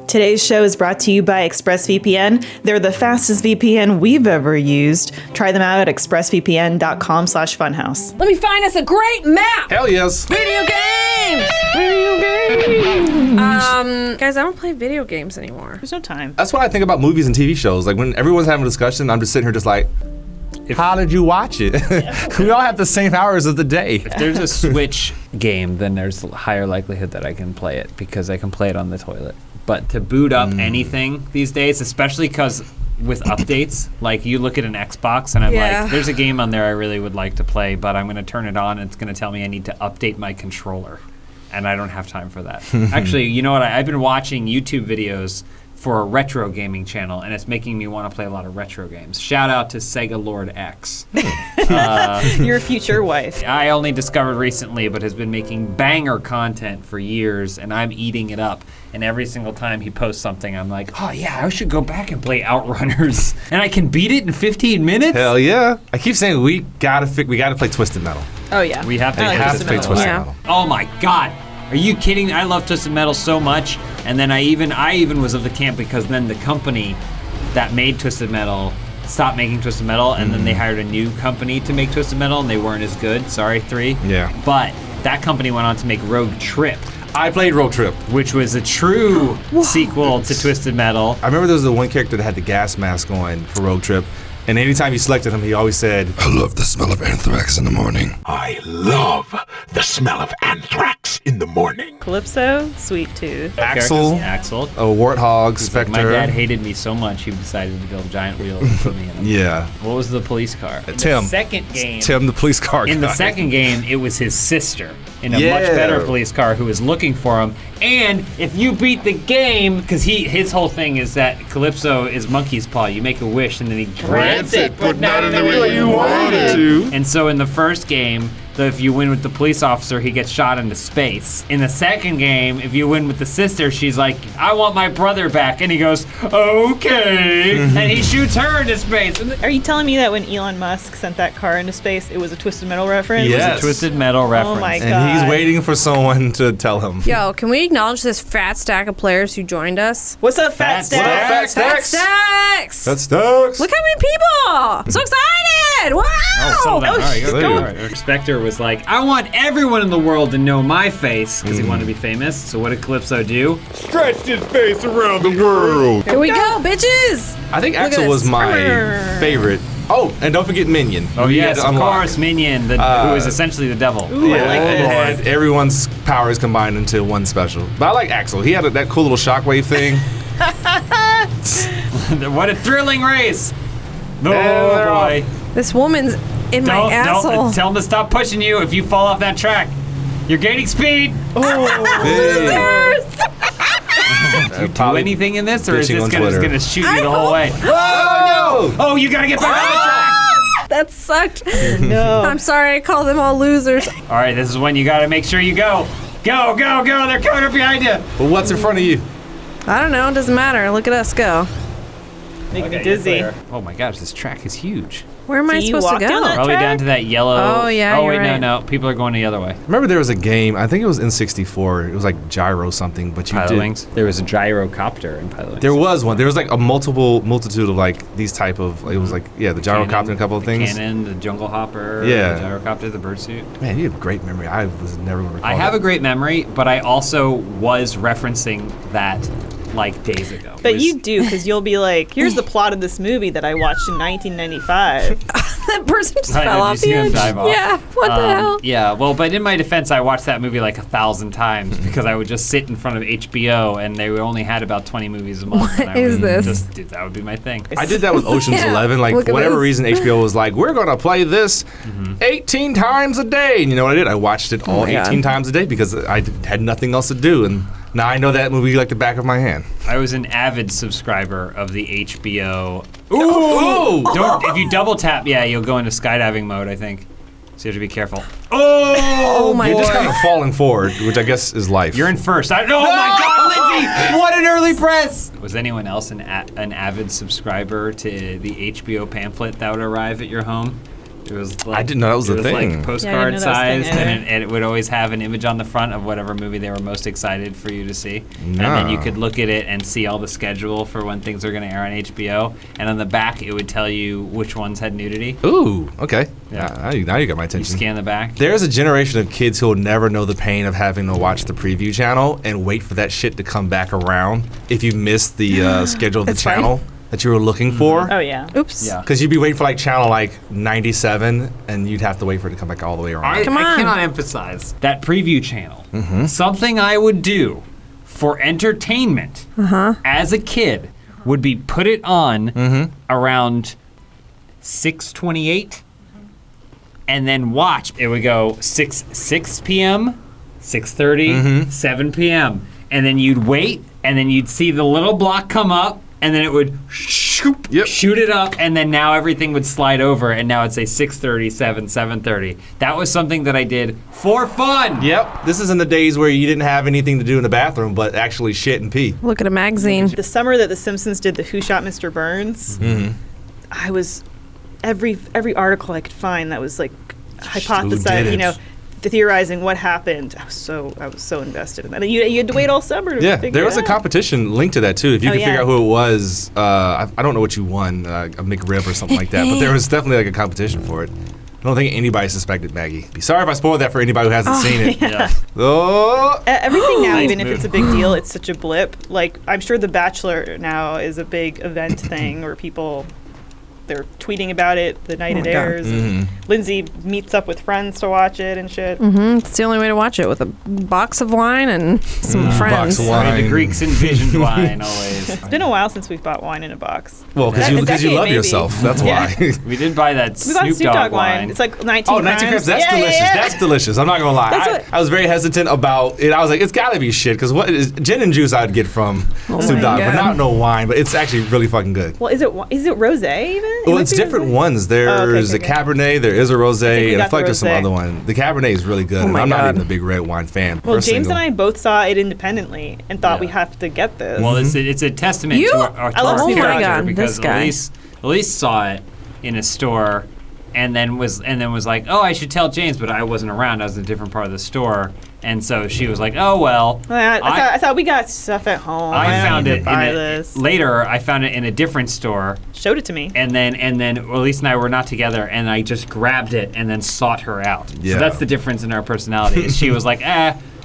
Today's show is brought to you by ExpressVPN. They're the fastest VPN we've ever used. Try them out at expressvpn.com/funhouse. Let me find us a great map! Hell yes. Video games! Video games! Guys, I don't play video games anymore. There's no time. That's what I think about movies and TV shows. Like when everyone's having a discussion, I'm just sitting here just like, how did you watch it? We all have the same hours of the day. If there's a Switch game, then there's a higher likelihood that I can play it because I can play it on the toilet. But to boot up anything these days, especially because with updates, like you look at an Xbox and I'm like, there's a game on there I really would like to play, but I'm going to turn it on and it's going to tell me I need to update my controller. And I don't have time for that. Actually, you know what? I've been watching YouTube videos for a retro gaming channel, and it's making me want to play a lot of retro games. Shout out to Sega Lord X. Your future wife. I only discovered recently, but has been making banger content for years, and I'm eating it up. And every single time he posts something, I'm like, oh yeah, I should go back and play Outrunners, and I can beat it in 15 minutes. Hell yeah! I keep saying we gotta play Twisted Metal. Oh yeah. We have to. I like play Twisted Metal. Oh my god. Are you kidding? I love Twisted Metal so much, and then I even was of the camp because then the company that made Twisted Metal stopped making Twisted Metal, and then they hired a new company to make Twisted Metal, and they weren't as good. Sorry, 3. Yeah. But that company went on to make Rogue Trip, I played Road Trip, which was a true sequel to Twisted Metal. I remember there was the one character that had the gas mask on for Road Trip, and anytime you selected him, he always said, I love the smell of anthrax in the morning. I love the smell of anthrax in the morning. Calypso, Sweet Tooth. Axel, Axel. a Warthog, Spectre. My dad hated me so much he decided to build giant wheels and put me in them. Yeah. What was the police car? In Tim. The second game. Tim, the police car guy. In the second game, it was his sister in a much better police car who was looking for him. And if you beat the game, because his whole thing is that Calypso is monkey's paw. You make a wish and then he grants it, but not in the way you wanted to. And so in the first game, if you win with the police officer, he gets shot into space. In the second game, if you win with the sister, she's like, I want my brother back. And he goes, okay. And he shoots her into space. Are you telling me that when Elon Musk sent that car into space, it was a Twisted Metal reference? Yes. It was a Twisted Metal reference. Oh my god. And he's waiting for someone to tell him. Yo, can we acknowledge this fat stack of players who joined us? What's up, Fat Stack? What up, Fat Stacks? Stacks! Fat Stacks. Look how many people! I'm so excited! Wow! Some of them. All right, shit. all right. Spectre was like, I want everyone in the world to know my face because he wanted to be famous. So what did Calypso do? Stretched his face around the world. Here we go, bitches! I think Look at Axel was this. my favorite. Oh, and don't forget Minion. Oh You yes, had to of unlock. course, Minion, who is essentially the devil. Ooh, I like It this. had everyone's powers combined into one special. But I like Axel. He had that cool little shockwave thing. What a thrilling race! Oh they're boy! This woman's in my asshole. Don't tell him to stop pushing you if you fall off that track. You're gaining speed. Hey. Do you do anything in this, or is bitching this on Twitter. gonna shoot you the whole way? Oh, no! Oh, you gotta get back on the track! That sucked. No. I'm sorry, I call them all losers. All right, this is when you gotta make sure you go. Go, go, go! They're coming up behind you. Well, what's in front of you? I don't know, it doesn't matter. Look at us go. Making me dizzy. Oh my gosh, this track is huge. Where am I Do you supposed to walk down go? that Probably track? down to that yellow. Oh, yeah, Oh you're wait, right. no. People are going the other way. Remember there was a game, I think it was in 64. It was like Gyro something, but you Pilot did. Wings. There was a gyrocopter in Pilot Wings. There was one. There was like a multitude of like these type of, it was like, yeah, the gyrocopter and a couple of the things. Cannon, the jungle hopper, Yeah. the gyrocopter, the birdsuit. Man, you have great memory. I was never going to recall I have that. a great memory, but I also was referencing that like days ago. It But was- you do, because you'll be like, here's the plot of this movie that I watched in 1995. That person just I know, fell did off you see the him edge. dive off? Yeah, what the hell? Yeah, well, but in my defense, I watched that movie like 1,000 times because I would just sit in front of HBO and they only had about 20 movies a month. What and I is would this? Just, dude, that would be my thing. I did that with Ocean's Yeah, 11. Like, look for at whatever this. reason, HBO was like, we're going to play this 18 times a day. And you know what I did? I watched it all my God. 18 times a day because I had nothing else to do. And now I know that movie like the back of my hand. I was an avid subscriber of the HBO. Ooh! Don't, if you double tap, yeah, you'll go into skydiving mode, I think. So you have to be careful. Oh, my You're just boy. kind of falling forward, which I guess is life. You're in first. Oh my God, Lindsay! What an early press! Was anyone else an avid subscriber to the HBO pamphlet that would arrive at your home? It was like, I didn't know that was a thing. Like postcard Yeah, I didn't know that was a sized, thing and it would always have an image on the front of whatever movie they were most excited for you to see. And Nah. then you could look at it and see all the schedule for when things are going to air on HBO. And on the back, it would tell you which ones had nudity. Ooh, okay. Yeah. Now you got my You attention. scan the back. There's a generation of kids who will never know the pain of having to watch the preview channel and wait for that shit to come back around if you missed the schedule of the That's right. channel that you were looking for. Oh yeah. Oops. Yeah. Because you'd be waiting for like channel like 97 and you'd have to wait for it to come back all the way around. Come I on. cannot emphasize that preview channel. Something I would do for entertainment as a kid would be put it on around 6:28 and then watch. It would go 6 p.m., 6:30, 7 p.m. And then you'd wait and then you'd see the little block come up and then it would shoot it up, and then now everything would slide over, and now it'd say 6:30, 7:30. That was something that I did for fun. Yep. This is in the days where you didn't have anything to do in the bathroom but actually shit and pee. Look at a magazine. The summer that The Simpsons did the Who Shot Mr. Burns, I was every article I could find that was like did hypothesizing, it? theorizing what happened. I was so invested in that. And you had to wait all summer to Yeah, figure there was it a out. competition linked to that too. If you Oh, could yeah. figure out who it was, I don't know what you won, a McRib or something like that, but there was definitely like a competition for it. I don't think anybody suspected Maggie. Be sorry if I spoiled that for anybody who hasn't seen it. Yeah. Oh, Everything now, Nice even if move. it's a big deal, it's such a blip. Like, I'm sure The Bachelor now is a big event thing where people, they're tweeting about it the night Oh it my God. airs. And Lindsay meets up with friends to watch it and shit. It's the only way to watch it, with a box of wine and some friends. box of I mean, wine. the Greeks envisioned wine always. It's been a while since we've bought wine in a box. well, because A you decade, love maybe. yourself. That's Yeah. why. We did buy that We bought Snoop Dogg wine. It's like 19 Oh, 19 grams. That's Yeah, delicious. yeah, yeah. That's delicious. I'm not gonna lie. That's what- I was very hesitant about it. I was like, it's gotta be shit because what is gin and juice I'd get from Snoop my Dogg, but God. not no wine. But it's actually really fucking good. Well, is it rosé even? It Well, might it's be different rosé. ones. There's okay, a Cabernet, there is a think rosé, we and I got feel like the there's some rosé. other one. The Cabernet is really good, and my I'm not God. even a big red wine fan. Well, First James single. and I both saw it independently and thought Yeah. we have to get this. Well, it's a testament You? to our I love to our Snoop Dogg. character Oh my God, because this guy. Elise saw it in a store, and then was like, oh, I should tell James, but I wasn't around. I was in a different part of the store, and so she was like, oh well. I thought we got stuff at home. I don't found need it to buy in this. later. I found it in a different store, Showed it to me. and then Elise and I were not together, and I just grabbed it and then sought her out. Yeah. So that's the difference in our personalities. She was like,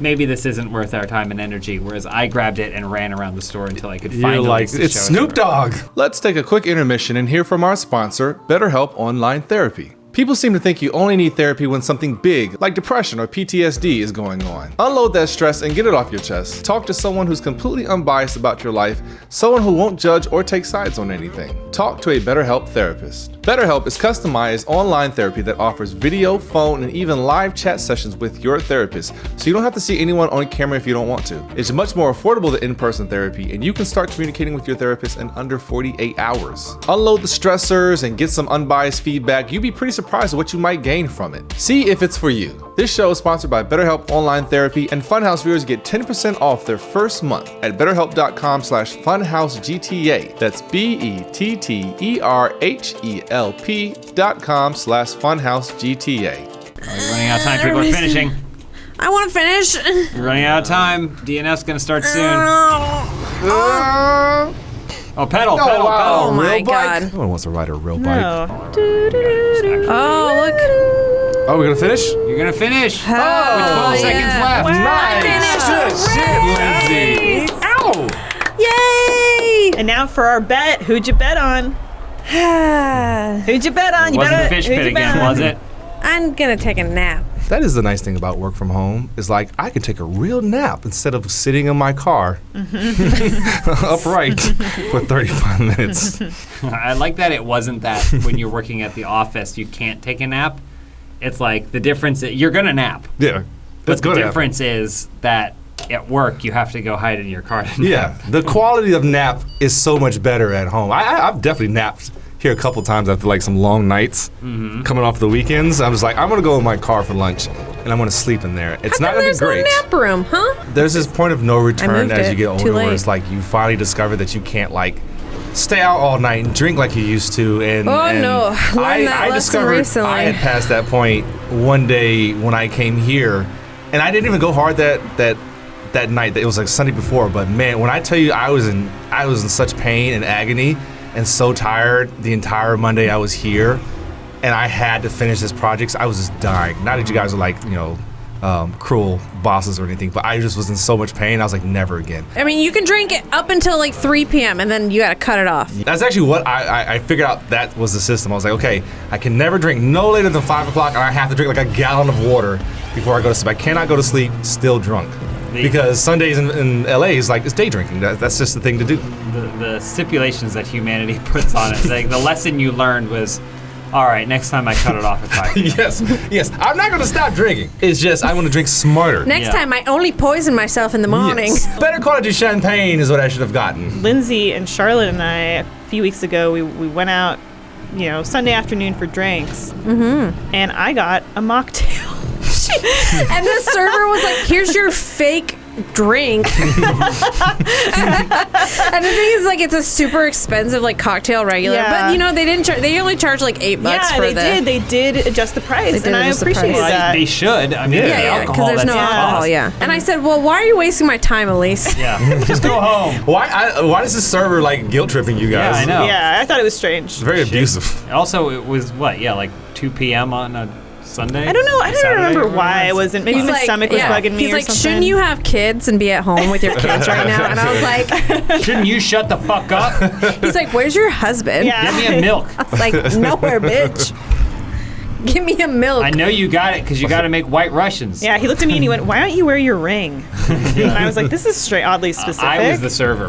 maybe this isn't worth our time and energy, whereas I grabbed it and ran around the store until I could find You're Elise like, to it's show it to Snoop her. Dogg. Let's take a quick intermission and hear from our sponsor, BetterHelp Online Therapy. People seem to think you only need therapy when something big, like depression or PTSD, is going on. Unload that stress and get it off your chest. Talk to someone who's completely unbiased about your life, someone who won't judge or take sides on anything. Talk to a BetterHelp therapist. BetterHelp is customized online therapy that offers video, phone, and even live chat sessions with your therapist, so you don't have to see anyone on camera if you don't want to. It's much more affordable than in-person therapy, and you can start communicating with your therapist in under 48 hours. Unload the stressors and get some unbiased feedback. You'd be pretty surprised at what you might gain from it. See if it's for you. This show is sponsored by BetterHelp Online Therapy, and Funhouse viewers get 10% off their first month at betterhelp.com/funhousegta. That's BETTERHELP.com/funhousegta. You're running out of time. People are finishing. I want to finish. You're running out of time. DNF's gonna start soon. Oh, pedal, pedal, Oh pedal. my God. No one wants to ride a real bike. No. Oh, look. Oh, we're gonna finish? You're gonna finish. Oh, With 12 seconds yeah. left. Nice. Good shit, Lindsay. Ow! Yay! And now for our bet. Who'd you bet on? Who'd you bet on? It You wasn't bet the fish who'd pit you bet again, on? was it? I'm gonna take a nap. That is the nice thing about work from home. Is like I can take a real nap instead of sitting in my car upright for 35 minutes. I like that it wasn't that when you're working at the office you can't take a nap. It's like the difference. You're gonna nap, Yeah, but that's the good. difference is that at work you have to go hide in your car. To Yeah, nap. the quality of nap is so much better at home. I've definitely napped here a couple times after like some long nights coming off the weekends. I was like, I'm gonna go in my car for lunch and I'm gonna sleep in there. It's not gonna be There's no great. nap room, huh? There's this point of no return moved as it you get too older where late. it's like you finally discover that you can't like stay out all night and drink like you used to. And no, learned that lesson discovered recently. I had passed that point one day when I came here, and I didn't even go hard that night. It was like Sunday before. But man, when I tell you, I was in such pain and agony and so tired the entire Monday I was here, and I had to finish this project. So I was just dying. Not that you guys are like, cruel bosses or anything, but I just was in so much pain. I was like, never again. I mean, you can drink it up until like 3 p.m. and then you got to cut it off. That's actually what I figured out. That was the system. I was like, okay, I can never drink no later than 5 o'clock, and I have to drink like a gallon of water before I go to sleep. I cannot go to sleep still drunk. Because Sundays in LA is like, it's day drinking. That's just the thing to do. The stipulations that humanity puts on it. Like the lesson you learned was, all right, next time I cut it off at 5 p.m. yes. I'm not going to stop drinking. It's just I want to drink smarter. Next time, I only poison myself in the morning. Yes. Better quality champagne is what I should have gotten. Lindsay and Charlotte and I, a few weeks ago, we went out, Sunday afternoon for drinks. Mm-hmm. And I got a mocktail. And the server was like, here's your fake drink. And the thing is, like, it's a super expensive like cocktail regular, but they didn't they only charge like $8 for they did adjust the price, and I appreciated that. They should. I mean, because there's no alcohol. And I said, well, why are you wasting my time, Elise? Just go home. Why is the server like guilt tripping you guys? I know. Yeah, I thought it was strange. It's very abusive. Also, it was like 2 p.m. on a Sunday? I don't know. I don't remember why I wasn't. Maybe my stomach was bugging me or something. He's like, shouldn't you have kids and be at home with your kids right now? And I was like, shouldn't you shut the fuck up? He's like, where's your husband? Yeah. Give me a milk. I was like, nowhere, bitch. Give me a milk. I know you got it because you got to make White Russians. Yeah, he looked at me and he went, "Why don't you wear your ring?" And I was like, "This is oddly specific." I was the server.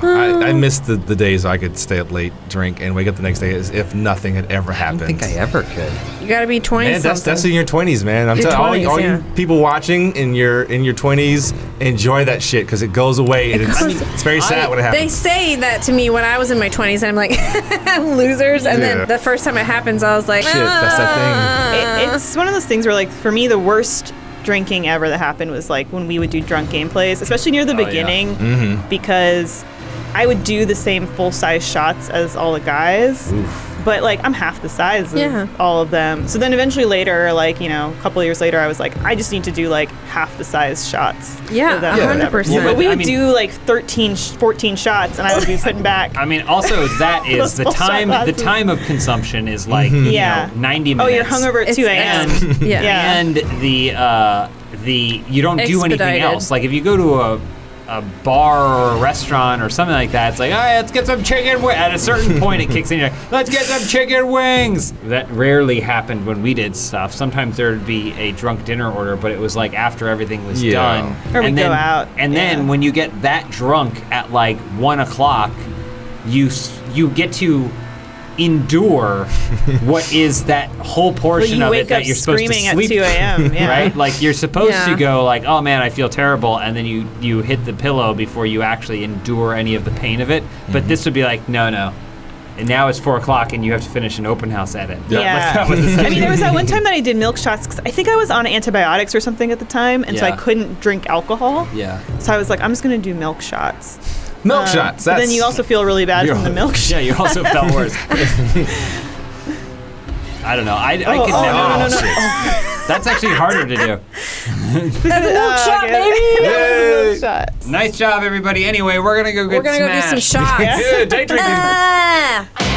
I missed the days I could stay up late, drink, and wake up the next day as if nothing had ever happened. I don't think I ever could. You got to be 20. Man, that's in your 20s, man. I'm telling you, all you people watching in your 20s, enjoy that shit because it goes away and it's very sad when it happens. They say that to me when I was in my 20s, and I'm like, losers. And then the first time it happens, I was like, shit, that's that thing. It's one of those things where, like, for me, the worst drinking ever that happened was like when we would do drunk gameplays, especially near the beginning, because I would do the same full-size shots as all the guys. Oof. But, like, I'm half the size of all of them. So then eventually later, like, a couple of years later, I was like, I just need to do, like, half the size shots. Yeah, 100%. But we would do, like, 13, 14 shots, and I would be putting back. I mean, also, that is the time. The time of consumption is, like, 90 minutes. Oh, you're hungover at 2 a.m. And the you don't do anything else. Like, if you go to a bar or a restaurant or something like that, it's like, all right, let's get some chicken wings. At a certain point, it kicks in. You're like, let's get some chicken wings. That rarely happened when we did stuff. Sometimes there would be a drunk dinner order, but it was like after everything was done. Or we'd go out. And then when you get that drunk at like 1 o'clock, you get to endure what is that whole portion of it that you're supposed to sleep at 2 a.m. right? Like you're supposed to go like, oh man, I feel terrible, and then you hit the pillow before you actually endure any of the pain of it. But this would be like, no. And now it's 4 o'clock and you have to finish an open house edit. Yeah. Like I mean, there was that one time that I did milk shots because I think I was on antibiotics or something at the time, and so I couldn't drink alcohol. Yeah. So I was like, I'm just going to do milk shots. Milk shots. But then you also feel really bad from the milk shots. Yeah, you also felt worse. I don't know. I could never. No. That's actually harder to do. That's a milk shot, baby. Milk shots. Nice job, everybody. Anyway, we're gonna go get smashed. We're gonna go do some shots. Good day drinking.